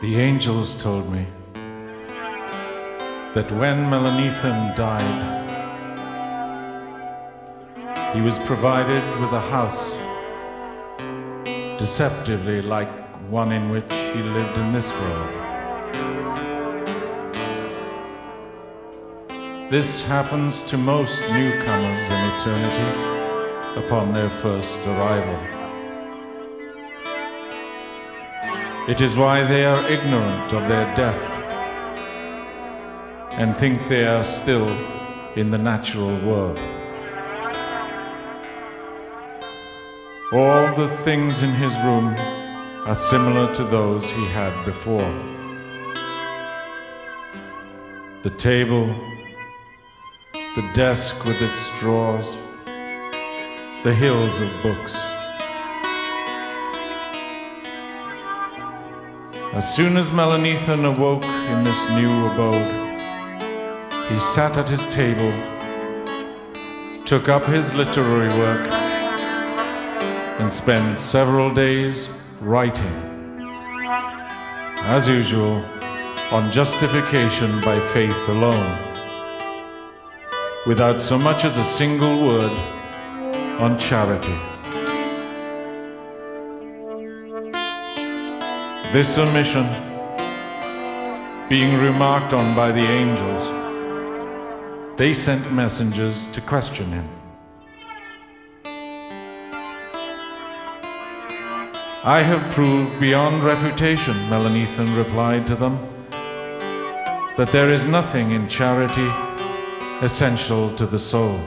The angels told me that when Melanethan died, he was provided with a house deceptively like one in which he lived in this world. This happens to most newcomers in eternity upon their first arrival. It is why they are ignorant of their death and think they are still in the natural world. All the things in his room are similar to those he had before. The table, the desk with its drawers, the hills of books. As soon as Melanethan awoke in this new abode, he sat at his table, took up his literary work, and spent several days writing, as usual, on justification by faith alone, without so much as a single word on charity. This omission, being remarked on by the angels, they sent messengers to question him. I have proved beyond refutation, Melanethan replied to them, that there is nothing in charity essential to the soul,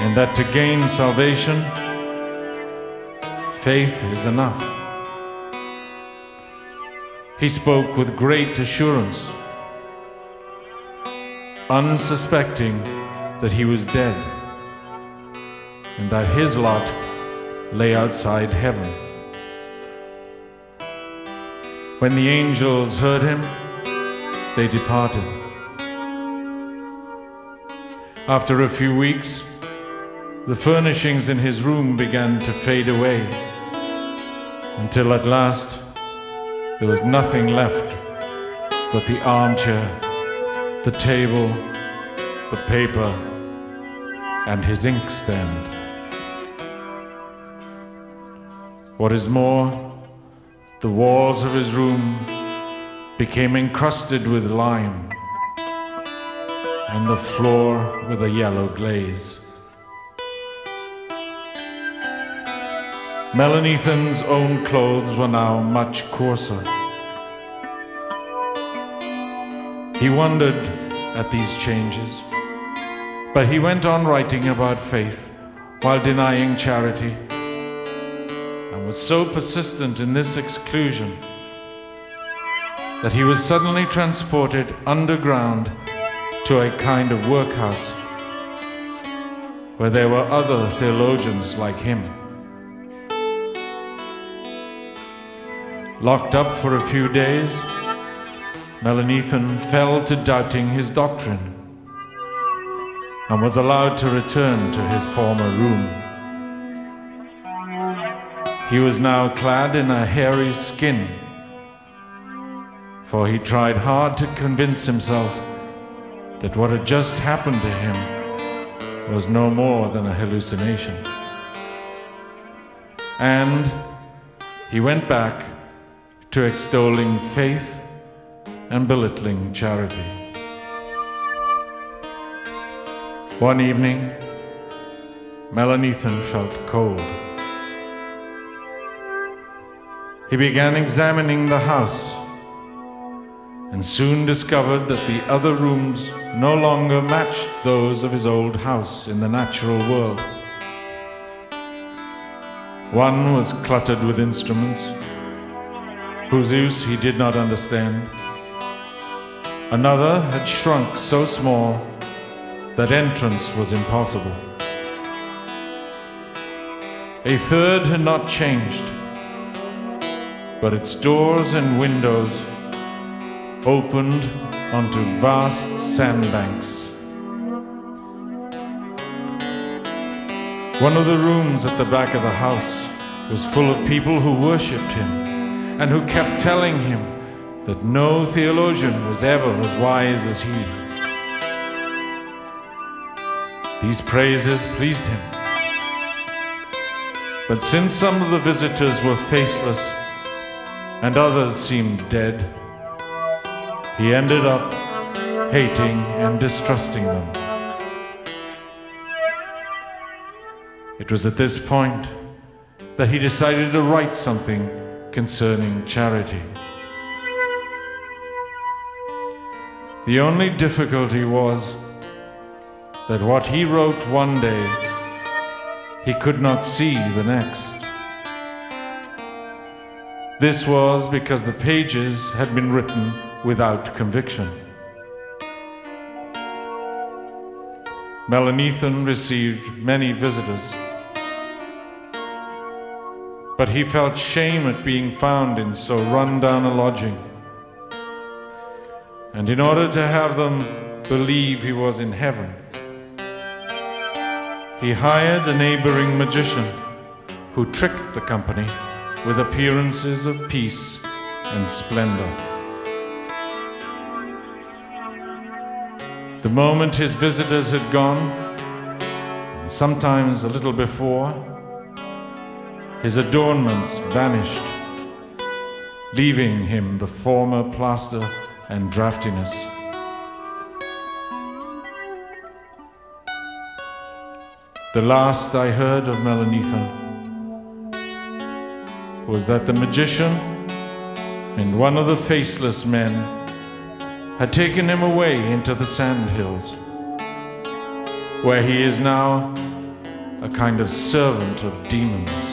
and that to gain salvation, faith is enough. He spoke with great assurance, unsuspecting that he was dead and that his lot lay outside heaven. When the angels heard him, they departed. After a few weeks, the furnishings in his room began to fade away, until at last there was nothing left but the armchair, the table, the paper, and his inkstand. What is more, the walls of his room became encrusted with lime, and the floor with a yellow glaze. Melanethan's own clothes were now much coarser. He wondered at these changes, but he went on writing about faith while denying charity, and was so persistent in this exclusion that he was suddenly transported underground to a kind of workhouse where there were other theologians like him. Locked up for a few days, Melanethan fell to doubting his doctrine and was allowed to return to his former room. He was now clad in a hairy skin, for he tried hard to convince himself that what had just happened to him was no more than a hallucination. And he went back to extolling faith and belittling charity. One evening, Melanethan felt cold. He began examining the house and soon discovered that the other rooms no longer matched those of his old house in the natural world. One was cluttered with instruments whose use he did not understand. Another had shrunk so small that entrance was impossible. A third had not changed, but its doors and windows opened onto vast sandbanks. One of the rooms at the back of the house was full of people who worshipped him and who kept telling him that no theologian was ever as wise as he. These praises pleased him. But since some of the visitors were faceless and others seemed dead, he ended up hating and distrusting them. It was at this point that he decided to write something concerning charity. The only difficulty was that what he wrote one day, he could not see the next. This was because the pages had been written without conviction. Melanchthon received many visitors, but he felt shame at being found in so run-down a lodging. And in order to have them believe he was in heaven, he hired a neighboring magician who tricked the company with appearances of peace and splendor. The moment his visitors had gone, and sometimes a little before, his adornments vanished, leaving him the former plaster and draftiness. The last I heard of Melanchthon was that the magician and one of the faceless men had taken him away into the sandhills, where he is now a kind of servant of demons.